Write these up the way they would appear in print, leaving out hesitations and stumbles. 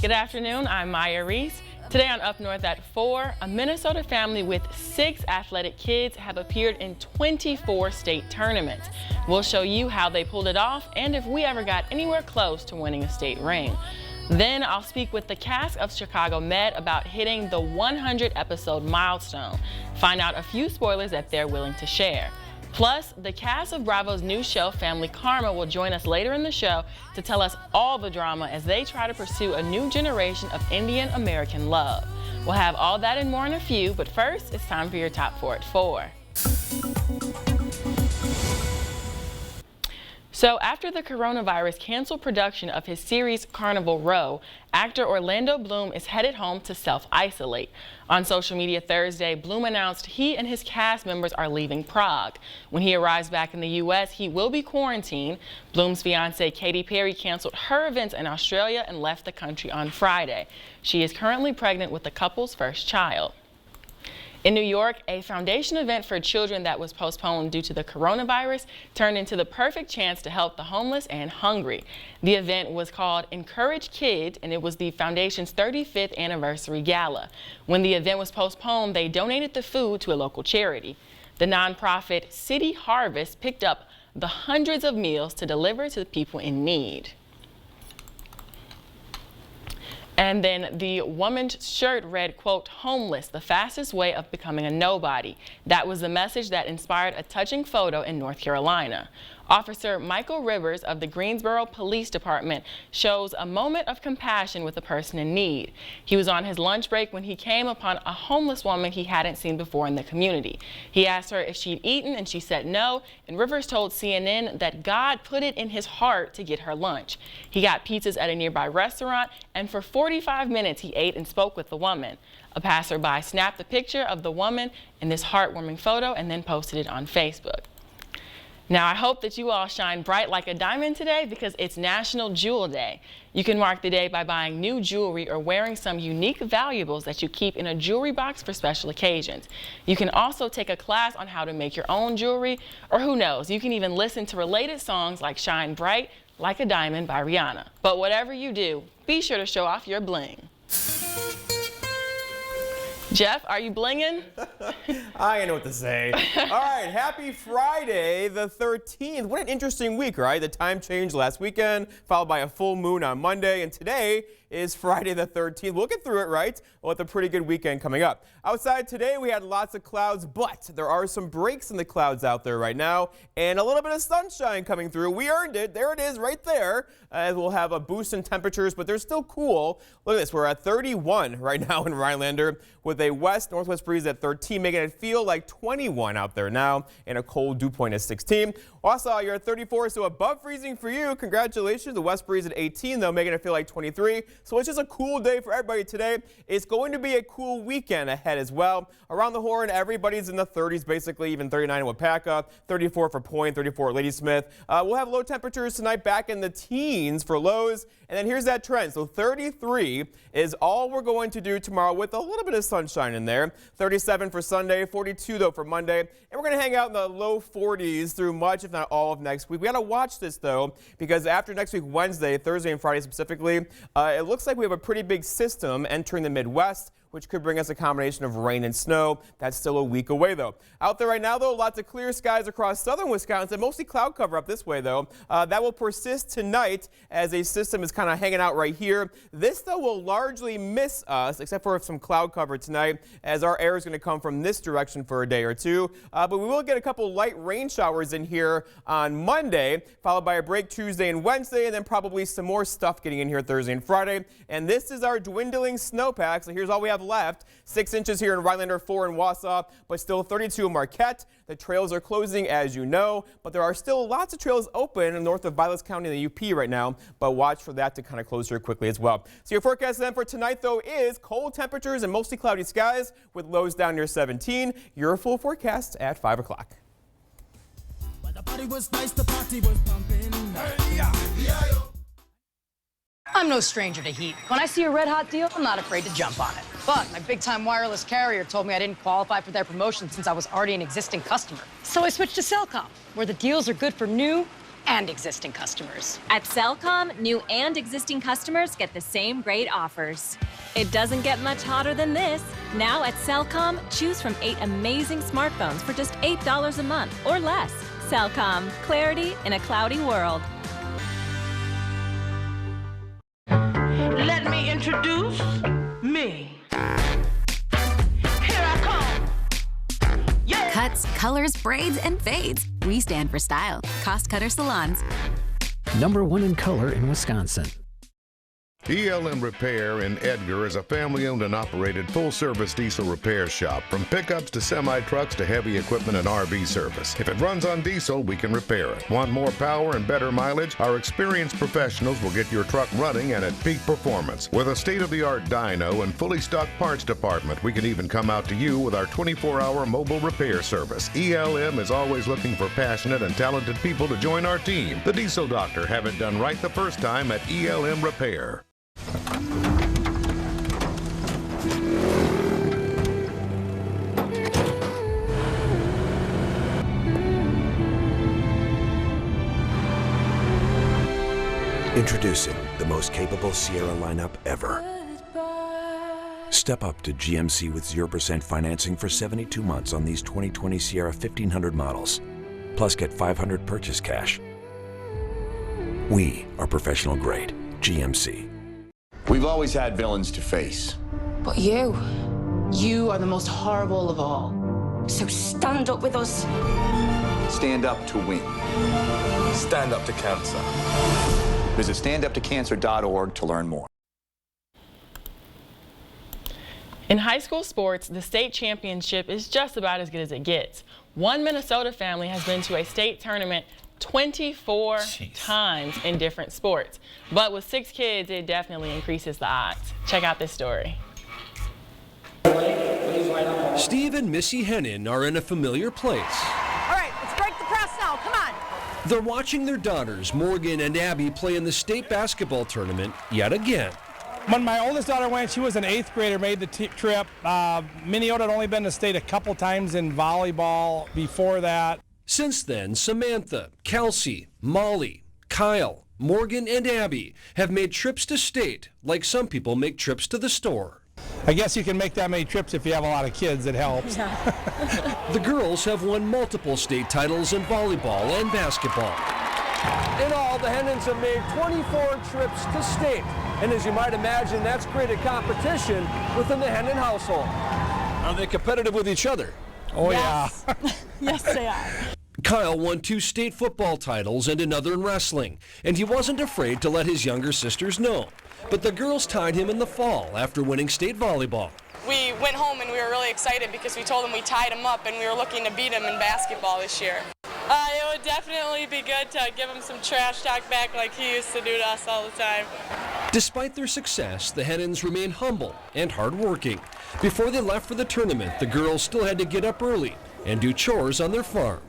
Good afternoon, I'm Maya Reese. Today on Up North at 4, a Minnesota family with 6 athletic kids have appeared in 24 state tournaments. We'll show you how they pulled it off and if we ever got anywhere close to winning a state ring. Then I'll speak with the cast of Chicago Med about hitting the 100 episode milestone. Find out a few spoilers that they're willing to share. Plus, the cast of Bravo's new show, Family Karma, will join us later in the show to tell us all the drama as they try to pursue a new generation of Indian American love. We'll have all that and more in a few, but first, it's time for your Top 4 at 4. So after the coronavirus canceled production of his series Carnival Row, actor Orlando Bloom is headed home to self-isolate. On social media Thursday, Bloom announced he and his cast members are leaving Prague. When he arrives back in the U.S., he will be quarantined. Bloom's fiancée Katy Perry canceled her events in Australia and left the country on Friday. She is currently pregnant with the couple's first child. In New York, a foundation event for children that was postponed due to the coronavirus turned into the perfect chance to help the homeless and hungry. The event was called Encourage Kids, and it was the foundation's 35th anniversary gala. When the event was postponed, they donated the food to a local charity. The nonprofit City Harvest picked up the hundreds of meals to deliver to the people in need. And then the woman's shirt read, quote, "Homeless, the fastest way of becoming a nobody." That was the message that inspired a touching photo in North Carolina. Officer Michael Rivers of the Greensboro Police Department shows a moment of compassion with a person in need. He was on his lunch break when he came upon a homeless woman he hadn't seen before in the community. He asked her if she'd eaten and she said no, and Rivers told CNN that God put it in his heart to get her lunch. He got pizzas at a nearby restaurant, and for 45 minutes he ate and spoke with the woman. A passerby snapped a picture of the woman in this heartwarming photo and then posted it on Facebook. Now, I hope that you all shine bright like a diamond today because it's National Jewel Day. You can mark the day by buying new jewelry or wearing some unique valuables that you keep in a jewelry box for special occasions. You can also take a class on how to make your own jewelry, or who knows, you can even listen to related songs like Shine Bright Like a Diamond by Rihanna. But whatever you do, be sure to show off your bling. Jeff, are you blinging? I know what to say. All right, happy Friday the 13th. What an interesting week, right? The time changed last weekend, followed by a full moon on Monday, and today is Friday the 13th. We'll get through it, right? With a pretty good weekend coming up. Outside today, we had lots of clouds, but there are some breaks in the clouds out there right now, and a little bit of sunshine coming through. We earned it. There it is right there. We'll have a boost in temperatures, but they're still cool. Look at this. We're at 31 right now in Rhinelander with a west-northwest breeze at 13, making it feel like 21 out there now, and a cold dew point at 16. Also, you're at 34, so above freezing for you. Congratulations. The west breeze at 18, though, making it feel like 23. So it's just a cool day for everybody today. It's going to be a cool weekend ahead as well. Around the horn, everybody's in the 30s, basically, even 39 in Wapaka, 34 for Point, 34 at Ladysmith. We'll have low temperatures tonight back in the teens for lows. And then here's that trend. So 33 is all we're going to do tomorrow with a little bit of sunshine in there. 37 for Sunday, 42 though for Monday. And we're going to hang out in the low 40s through much, if not all of next week. We got to watch this though, because after next week, Wednesday, Thursday and Friday specifically, it looks like we have a pretty big system entering the Midwest, which could bring us a combination of rain and snow. That's still a week away, though. Out there right now, though, lots of clear skies across southern Wisconsin, mostly cloud cover up this way, though. That will persist tonight as a system is kind of hanging out right here. This, though, will largely miss us, except for some cloud cover tonight, as our air is going to come from this direction for a day or two. But we will get a couple light rain showers in here on Monday, followed by a break Tuesday and Wednesday, and then probably some more stuff getting in here Thursday and Friday. And this is our dwindling snowpack, so here's all we have left. 6 inches here in Rhinelander, 4 in Wausau, but still 32 in Marquette. The trails are closing, as you know, but there are still lots of trails open north of Vilas County in the UP right now, but watch for that to kind of close here quickly as well. So your forecast then for tonight, though, is cold temperatures and mostly cloudy skies with lows down near 17. Your full forecast at 5 o'clock. The party was nice, the party was pumping. Hey, yeah. I'm no stranger to heat. When I see a red-hot deal, I'm not afraid to jump on it. But my big-time wireless carrier told me I didn't qualify for their promotion since I was already an existing customer. So I switched to Cellcom, where the deals are good for new and existing customers. At Cellcom, new and existing customers get the same great offers. It doesn't get much hotter than this. Now at Cellcom, choose from 8 amazing smartphones for just $8 a month or less. Cellcom, clarity in a cloudy world. Let me introduce me. Here I come. Yeah. Cuts, colors, braids, and fades. We stand for style. Cost Cutter Salons. #1 in color in Wisconsin. ELM Repair in Edgar is a family-owned and operated full-service diesel repair shop. From pickups to semi-trucks to heavy equipment and RV service. If it runs on diesel, we can repair it. Want more power and better mileage? Our experienced professionals will get your truck running and at peak performance. With a state-of-the-art dyno and fully stocked parts department, we can even come out to you with our 24-hour mobile repair service. ELM is always looking for passionate and talented people to join our team. The Diesel Doctor, have it done right the first time at ELM Repair. Introducing the most capable Sierra lineup ever. Step up to GMC with 0% financing for 72 months on these 2020 Sierra 1500 models. Plus get $500 purchase cash. We are professional grade. GMC. We've always had villains to face. But you are the most horrible of all. So stand up with us. Stand up to win. Stand up to cancer. Visit standuptocancer.org to learn more. In high school sports, the state championship is just about as good as it gets. One Minnesota family has been to a state tournament 24 times in different sports. But with 6 kids, it definitely increases the odds. Check out this story. Steve and Missy Hennin are in a familiar place. All right, let's break the press now. Come on. They're watching their daughters, Morgan and Abby, play in the state basketball tournament yet again. When my oldest daughter went, she was an 8th grader, made the trip. Minneota had only been to state a couple times in volleyball before that. Since then, Samantha, Kelsey, Molly, Kyle, Morgan, and Abby have made trips to state like some people make trips to the store. I guess you can make that many trips if you have a lot of kids. It helps. The girls have won multiple state titles in volleyball and basketball. In all, the Hennins have made 24 trips to state. And as you might imagine, that's created competition within the Hennin household. Are they competitive with each other? Oh, yes. yeah. Yes, they are. Kyle won 2 state football titles and another in wrestling, and he wasn't afraid to let his younger sisters know. But the girls tied him in the fall after winning state volleyball. We went home and we were really excited because we told him we tied him up and we were looking to beat him in basketball this year. It would definitely be good to give him some trash talk back like he used to do to us all the time. Despite their success, the Hennins remain humble and hardworking. Before they left for the tournament, the girls still had to get up early and do chores on their farm.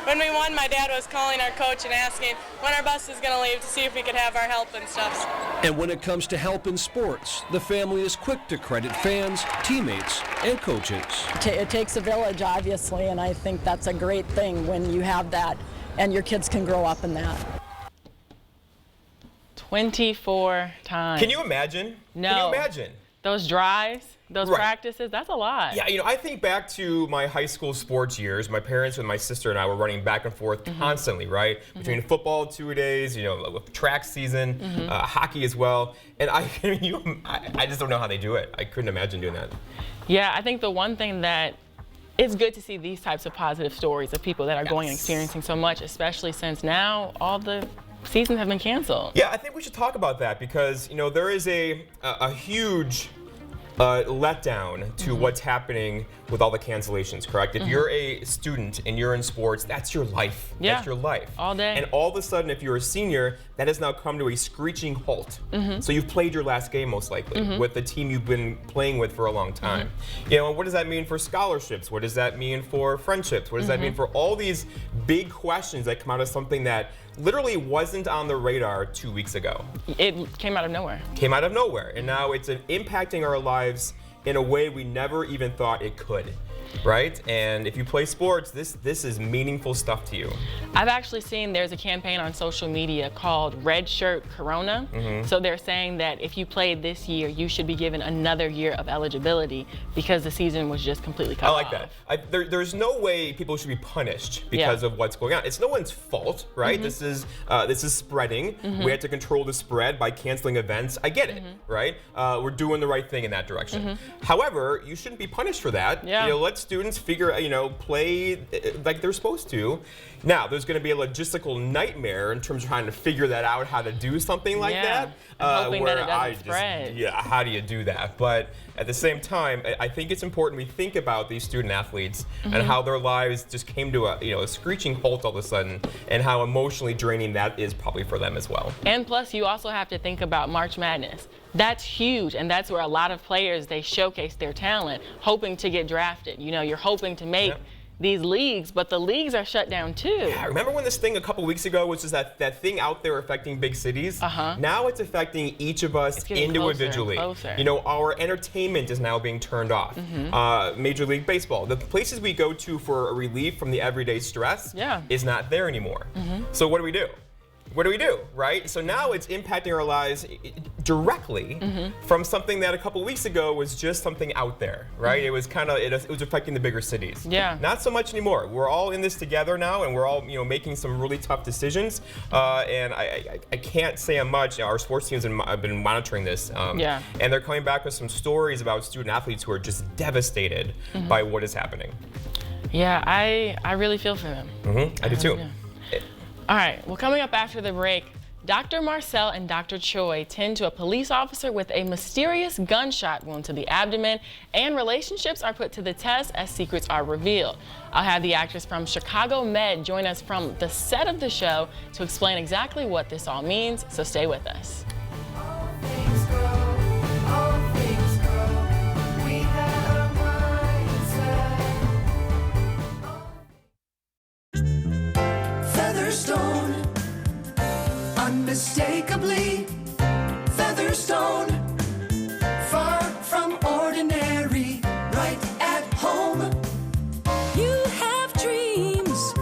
When we won, my dad was calling our coach and asking when our bus is going to leave to see if we could have our help and stuff. And when it comes to help in sports, the family is quick to credit fans, teammates, and coaches. It takes a village, obviously, and I think that's a great thing when you have that and your kids can grow up in that. 24 times. Can you imagine? No. Can you imagine? Those drives, those practices, that's a lot. Yeah, I think back to my high school sports years. My parents and my sister and I were running back and forth constantly, right? Between football 2 days, track season, hockey as well. And I just don't know how they do it. I couldn't imagine doing that. Yeah, I think the one thing that it's good to see these types of positive stories of people that are going and experiencing so much, especially since now all the seasons have been canceled. Yeah, I think we should talk about that because, there is a huge letdown to what's happening with all the cancellations, correct? If you're a student and you're in sports, that's your life. Yeah. That's your life. All day. And all of a sudden, if you're a senior, that has now come to a screeching halt. So you've played your last game most likely with the team you've been playing with for a long time. What does that mean for scholarships? What does that mean for friendships? What does that mean for all these big questions that come out of something that literally wasn't on the radar 2 weeks ago? It came out of nowhere. Came out of nowhere. And now it's impacting our lives in a way we never even thought it could. right? And if you play sports, this is meaningful stuff to you. I've actually seen there's a campaign on social media called Red Shirt Corona. So they're saying that if you played this year, you should be given another year of eligibility because the season was just completely cut off. I like that. There's no way people should be punished because of what's going on. It's no one's fault, right? This is spreading. We had to control the spread by canceling events. I get it, right? We're doing the right thing in that direction. However, you shouldn't be punished for that. You know, let students figure, play like they're supposed to. Now, there's going to be a logistical nightmare in terms of trying to figure that out, how to do something like that. Hoping that it doesn't spread. How do you do that? But at the same time, I think it's important we think about these student athletes and how their lives just came to a screeching halt all of a sudden, and how emotionally draining that is probably for them as well. And plus, you also have to think about March Madness. That's huge, and that's where a lot of players, they showcase their talent, hoping to get drafted. You're hoping to make these leagues, but the leagues are shut down too. Yeah, remember when this thing a couple weeks ago was just that thing out there affecting big cities? Now it's affecting each of us individually. Closer and closer. Our entertainment is now being turned off. Major League Baseball, the places we go to for a relief from the everyday stress is not there anymore. So what do we do? What do we do, right? So now it's impacting our lives directly from something that a couple weeks ago was just something out there, right? It was it was affecting the bigger cities. Not so much anymore. We're all in this together now, and we're all making some really tough decisions. And I can't say how much our sports teams have been monitoring this. And they're coming back with some stories about student athletes who are just devastated by what is happening. Yeah, I really feel for them. I do too. All right, well, coming up after the break, Dr. Marcel and Dr. Choi tend to a police officer with a mysterious gunshot wound to the abdomen, and relationships are put to the test as secrets are revealed. I'll have the actress from Chicago Med join us from the set of the show to explain exactly what this all means, so stay with us. Featherstone, unmistakably Featherstone, far from ordinary, right at home. You have dreams,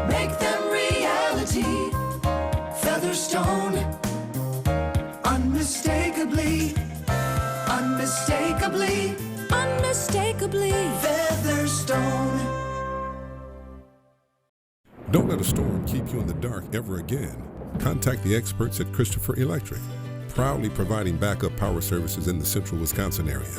make them reality. Featherstone, unmistakably, unmistakably, unmistakably Featherstone. Don't let a storm keep you in the dark ever again. Contact the experts at Christopher Electric, proudly providing backup power services in the central Wisconsin area.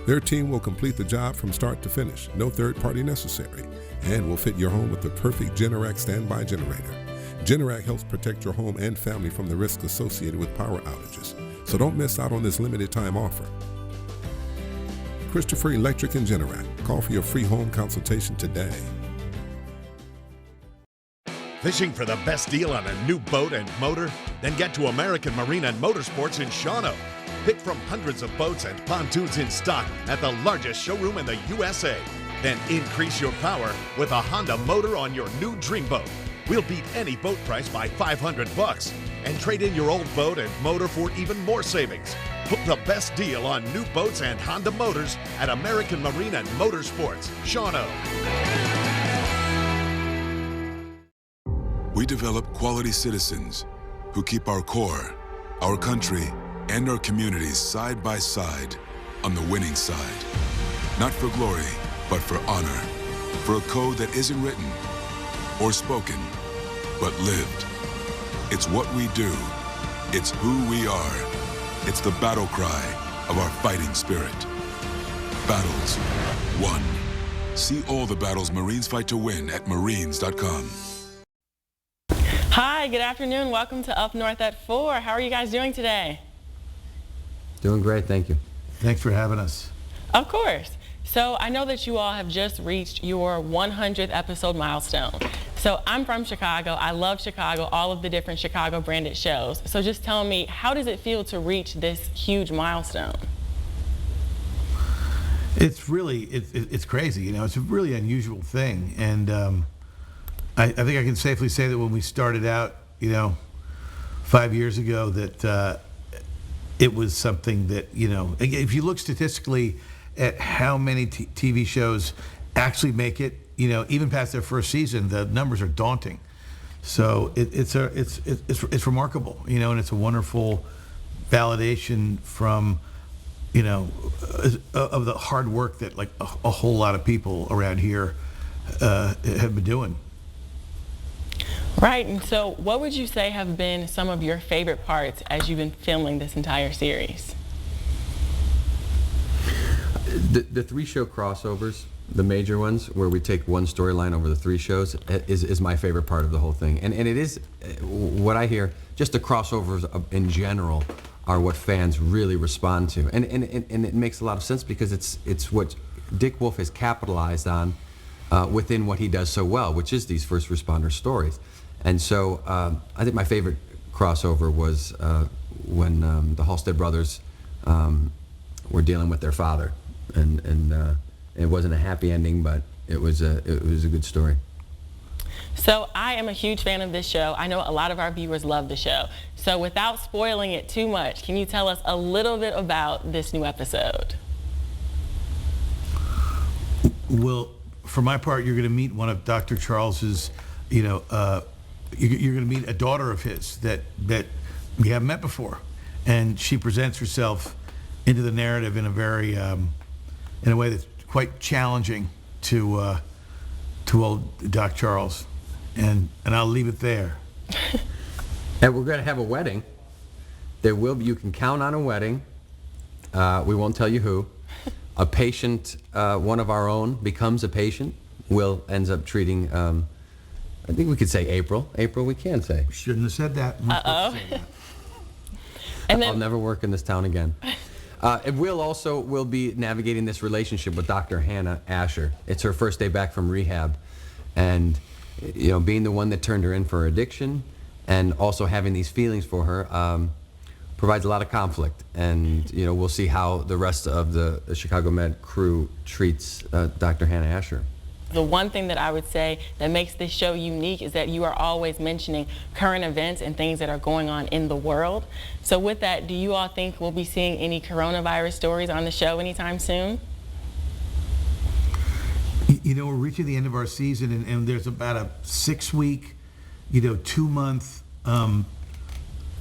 Their team will complete the job from start to finish, no third party necessary, and will fit your home with the perfect Generac standby generator. Generac helps protect your home and family from the risks associated with power outages, so don't miss out on this limited time offer. Christopher Electric and Generac. Call for your free home consultation today. Fishing for the best deal on a new boat and motor? Then get to American Marine and Motorsports in Shawano. Pick from hundreds of boats and pontoons in stock at the largest showroom in the USA. Then increase your power with a Honda motor on your new dream boat. We'll beat any boat price by $500 and trade in your old boat and motor for even more savings. Book the best deal on new boats and Honda motors at American Marine and Motorsports, Shawano. We develop quality citizens who keep our core, our country, and our communities side by side on the winning side. Not for glory, but for honor. For a code that isn't written or spoken, but lived. It's what we do. It's who we are. It's the battle cry of our fighting spirit. Battles won. See all the battles Marines fight to win at marines.com. Hi, good afternoon. Welcome to Up North at 4. How are you guys doing today? Doing great, thank you. Thanks for having us. Of course. So I know that you all have just reached your 100th episode milestone. So I'm from Chicago. I love Chicago, all of the different Chicago branded shows. So just tell me, how does it feel to reach this huge milestone? It's really, it's crazy. You know, it's a really unusual thing. And I think I can safely say that when we started out, 5 years ago, that it was something that, if you look statistically at how many TV shows actually make it, even past their first season, the numbers are daunting. So it's remarkable, and it's a wonderful validation from, of the hard work that like a whole lot of people around here have been doing. Right, and so what would you say have been some of your favorite parts as you've been filming this entire series? The 3-show crossovers, the major ones, where we take one storyline over the 3 shows, is my favorite part of the whole thing. And it is, what I hear, just the crossovers in general are what fans really respond to. And it makes a lot of sense because it's what Dick Wolf has capitalized on within what he does so well, which is these first responder stories. And so I think my favorite crossover was when the Halstead brothers were dealing with their father. And it wasn't a happy ending, but it was a good story. So I am a huge fan of this show. I know a lot of our viewers love the show. So without spoiling it too much, can you tell us a little bit about this new episode? Well, for my part, you're going to meet one of Dr. Charles's, you're going to meet a daughter of his that we haven't met before. And she presents herself into the narrative in a very, in a way that's quite challenging to old Doc Charles. And I'll leave it there. And we're going to have a wedding. You can count on a wedding. We won't tell you who. A patient, one of our own, becomes a patient. Will ends up treating, I think we could say April. April, we can say. Shouldn't have said that. Uh-oh. And then, I'll never work in this town again. And will be navigating this relationship with Dr. Hannah Asher. It's her first day back from rehab. And, being the one that turned her in for addiction and also having these feelings for her provides a lot of conflict. And, we'll see how the rest of the Chicago Med crew treats Dr. Hannah Asher. The one thing that I would say that makes this show unique is that you are always mentioning current events and things that are going on in the world. So with that, do you all think we'll be seeing any coronavirus stories on the show anytime soon? We're reaching the end of our season, and there's about a 6-week, 2-month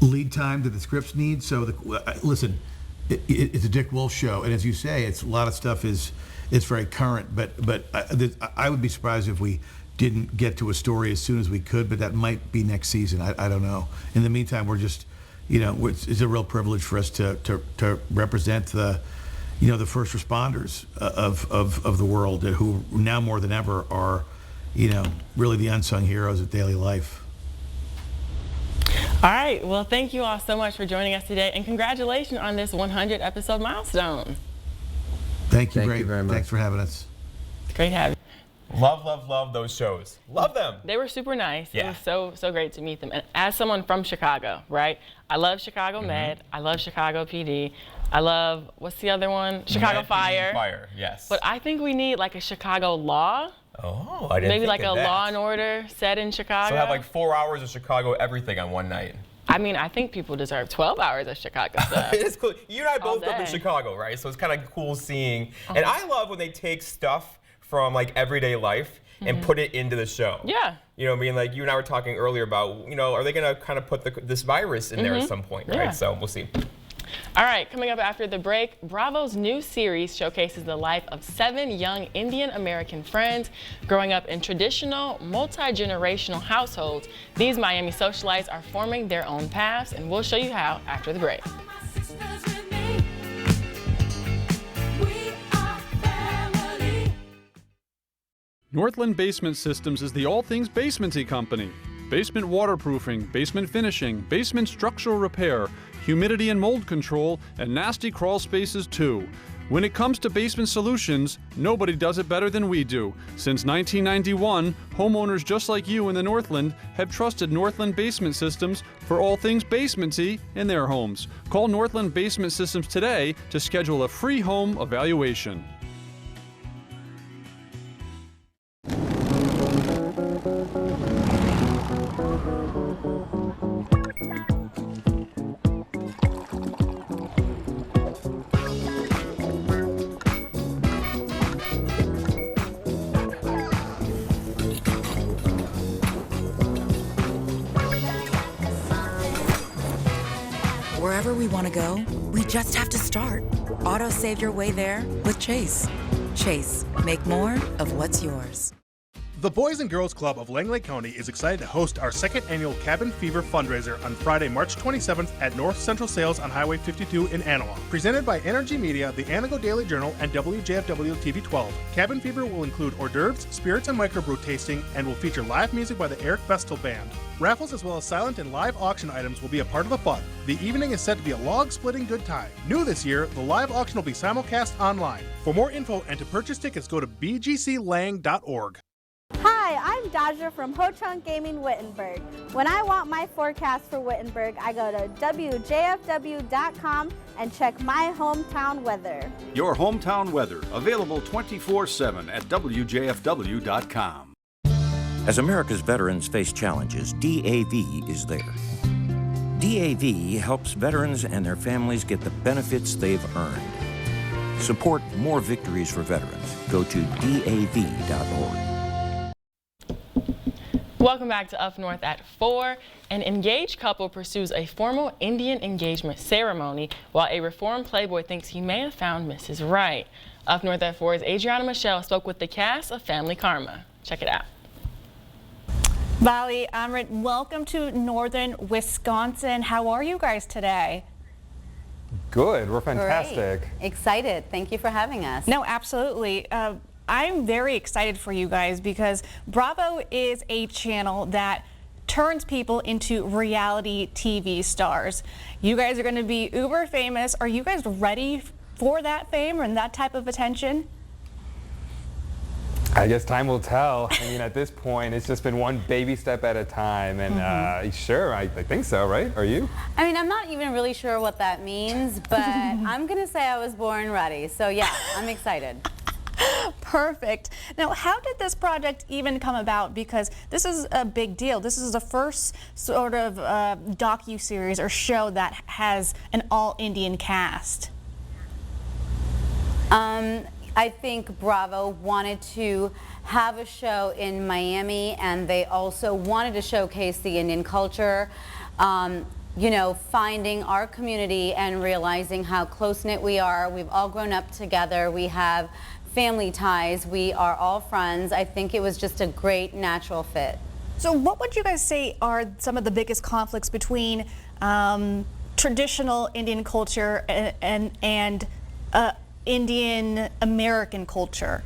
lead time that the scripts need. So, listen, it's a Dick Wolf show, and as you say, it's a lot of stuff is very current. But I would be surprised if we didn't get to a story as soon as we could. But that might be next season. I don't know. In the meantime, we're just, it's a real privilege for us to represent the first responders of the world, who now more than ever are, really the unsung heroes of daily life. All right. Well, thank you all so much for joining us today, and congratulations on this 100 episode milestone. Thank you very much. Thanks for having us. It's great having you. Love those shows. Love them. They were super nice. Yeah. It was so great to meet them. And as someone from Chicago, right? I love Chicago Med. I love Chicago PD. I love, what's the other one? Chicago Fire. Fire, yes. But I think we need like a Chicago Law. Oh, I didn't Maybe think like of a that. Law and Order set in Chicago. So have like 4 hours of Chicago everything on one night. I mean, I think people deserve 12 hours of Chicago stuff. It's cool. You and I both grew up in day. Chicago, right? So it's kind of cool seeing. And I love when they take stuff from like everyday life and put it into the show. Yeah. You know what I mean? Like you and I were talking earlier about, are they going to kind of put this virus in there at some point, right? Yeah. So we'll see. All right, coming up after the break, Bravo's new series showcases the life of 7 young Indian American friends growing up in traditional, multi-generational households. These Miami socialites are forming their own paths, and we'll show you how after the break. Northland Basement Systems is the all things basementy company. Basement waterproofing, basement finishing, basement structural repair, humidity and mold control, and nasty crawl spaces too. When it comes to basement solutions, nobody does it better than we do. Since 1991, homeowners just like you in the Northland have trusted Northland Basement Systems for all things basementy in their homes. Call Northland Basement Systems today to schedule a free home evaluation. Wherever we want to go, we just have to start. Auto save your way there with Chase. Chase, make more of what's yours. The Boys and Girls Club of Langley County is excited to host our second annual Cabin Fever fundraiser on Friday, March 27th at North Central Sales on Highway 52 in Anawa. Presented by Energy Media, the Anago Daily Journal, and WJFW TV 12. Cabin Fever will include hors d'oeuvres, spirits and microbrew tasting, and will feature live music by the Eric Vestal Band. Raffles as well as silent and live auction items will be a part of the fun. The evening is set to be a log-splitting good time. New this year, the live auction will be simulcast online. For more info and to purchase tickets, go to bgclang.org. Hi, I'm Dodger from Ho-Chunk Gaming Wittenberg. When I want my forecast for Wittenberg, I go to WJFW.com and check my hometown weather. Your hometown weather, available 24/7 at WJFW.com. As America's veterans face challenges, DAV is there. DAV helps veterans and their families get the benefits they've earned. Support more victories for veterans. Go to DAV.org. Welcome back to Up North at 4. An engaged couple pursues a formal Indian engagement ceremony while a reformed playboy thinks he may have found Mrs. Right. Up North at 4's Adriana Michelle spoke with the cast of Family Karma. Check it out. Vali, Amrit, welcome to northern Wisconsin. How are you guys today? Good, we're fantastic. Great. Excited. Thank you for having us. No, absolutely. I'm very excited for you guys because Bravo is a channel that turns people into reality TV stars. You guys are going to be uber famous. Are you guys ready for that fame and that type of attention? I guess time will tell. I mean, at this point, it's just been one baby step at a time. And sure, I think so, right? Are you? I mean, I'm not even really sure what that means, but I'm going to say I was born ready. So yeah, I'm excited. Perfect. Now, how did this project even come about? Because this is a big deal. This is the first sort of docu-series or show that has an all-Indian cast. I think Bravo wanted to have a show in Miami, and they also wanted to showcase the Indian culture. You know, finding our community and realizing how close-knit we are. We've all grown up together. We have family ties. We are all friends. I think it was just a great natural fit. So what would you guys say are some of the biggest conflicts between traditional Indian culture and Indian American culture?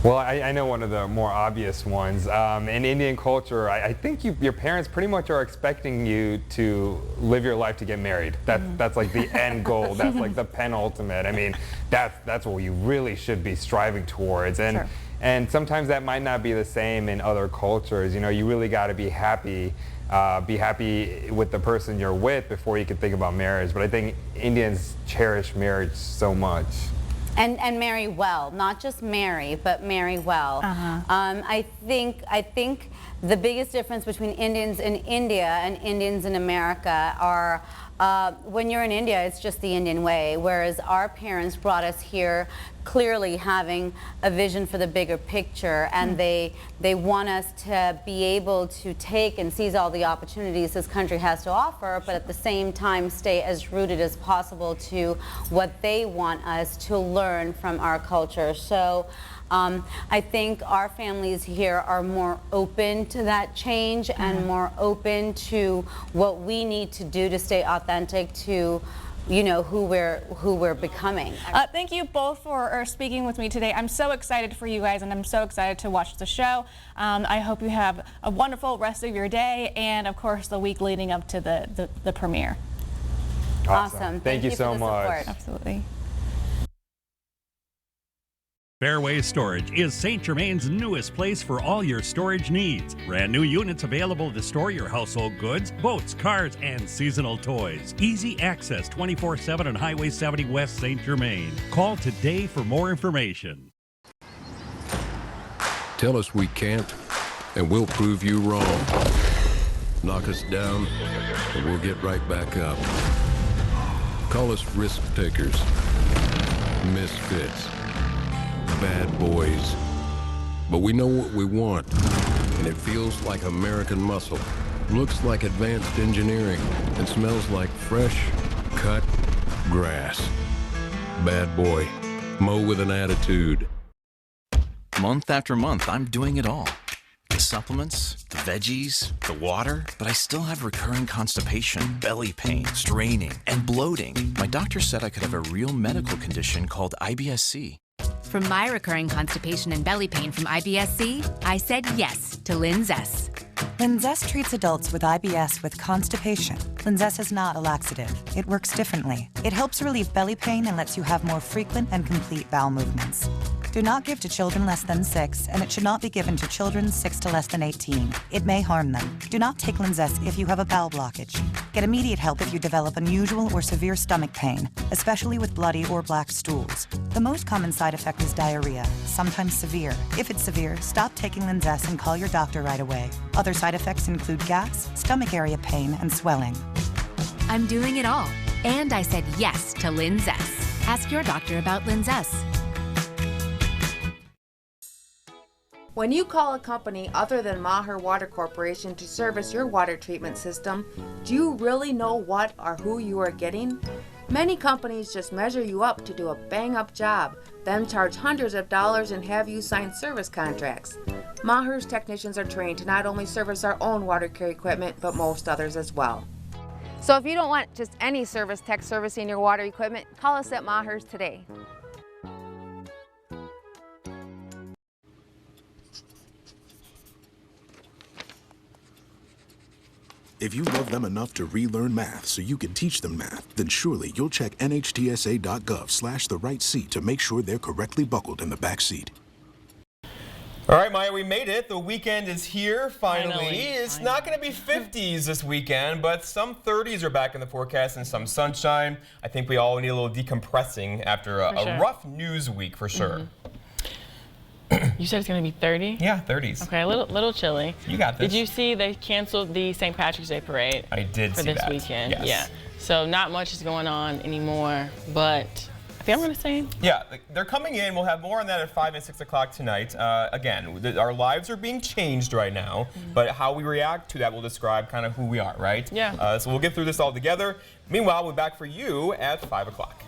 Well, I know one of the more obvious ones. In Indian culture, I think your parents pretty much are expecting you to live your life to get married. That's like the end goal. That's like the penultimate. I mean, that's what you really should be striving towards. And Sure. And sometimes that might not be the same in other cultures. You know, you really got to be happy with the person you're with before you can think about marriage. But I think Indians cherish marriage so much. And marry well, not just marry, but marry well. I think the biggest difference between Indians in India and Indians in America are when you're in India, it's just the Indian way, whereas our parents brought us here clearly having a vision for the bigger picture, and they want us to be able to take and seize all the opportunities this country has to offer, but at the same time stay as rooted as possible to what they want us to learn from our culture. So I think our families here are more open to that change and more open to what we need to do to stay authentic to, you know, who we're becoming. Thank you both for speaking with me today. I'm so excited for you guys, and I'm so excited to watch the show. I hope you have a wonderful rest of your day, and of course the week leading up to the premiere. Awesome. Thank you so much. Absolutely. Fairway Storage is St. Germain's newest place for all your storage needs. Brand new units available to store your household goods, boats, cars, and seasonal toys. Easy access 24/7 on Highway 70 West St. Germain. Call today for more information. Tell us we can't, and we'll prove you wrong. Knock us down, and we'll get right back up. Call us risk takers, misfits, bad boys. But we know what we want, and it feels like American muscle. looks like advanced engineering, and smells like fresh, cut grass. Bad boy. Mow with an attitude. Month after month, I'm doing it all. The supplements, the veggies, the water, but I still have recurring constipation, belly pain, straining, and bloating. My doctor said I could have a real medical condition called IBS-C. From my recurring constipation and belly pain from IBS-C, I said yes to Linzess. Linzess treats adults with IBS with constipation. Linzess is not a laxative. It works differently. It helps relieve belly pain and lets you have more frequent and complete bowel movements. Do not give to children less than 6, and it should not be given to children 6 to less than 18. It may harm them. Do not take Linzess if you have a bowel blockage. Get immediate help if you develop unusual or severe stomach pain, especially with bloody or black stools. The most common side effect is diarrhea, sometimes severe. If it's severe, stop taking Linzess and call your doctor right away. Other side effects include gas, stomach area pain, and swelling. I'm doing it all. And I said yes to Linzess. Ask your doctor about Linzess. When you call a company other than Maher Water Corporation to service your water treatment system, do you really know what or who you are getting? Many companies just measure you up to do a bang-up job, then charge hundreds of dollars and have you sign service contracts. Maher's technicians are trained to not only service our own water care equipment, but most others as well. So if you don't want just any service tech servicing your water equipment, call us at Maher's today. If you love them enough to relearn math so you can teach them math, then surely you'll check nhtsa.gov/the-right-seat to make sure they're correctly buckled in the back seat. All right, Maya, we made it. The weekend is here, finally. It's not going to be 50s this weekend, but some 30s are back in the forecast and some sunshine. I think we all need a little decompressing after a rough news week, for sure. You said it's going to be 30? Yeah, 30s. Okay, a little chilly. You got this. Did you see they canceled the St. Patrick's Day parade? I did for see this that. weekend. Yes. Yeah. So not much is going on anymore, but I think I'm going to say. Yeah, they're coming in. We'll have more on that at 5 and 6 o'clock tonight. Again, our lives are being changed right now, but how we react to that will describe kind of who we are, right? Yeah. So we'll get through this all together. Meanwhile, we're back for you at 5 o'clock.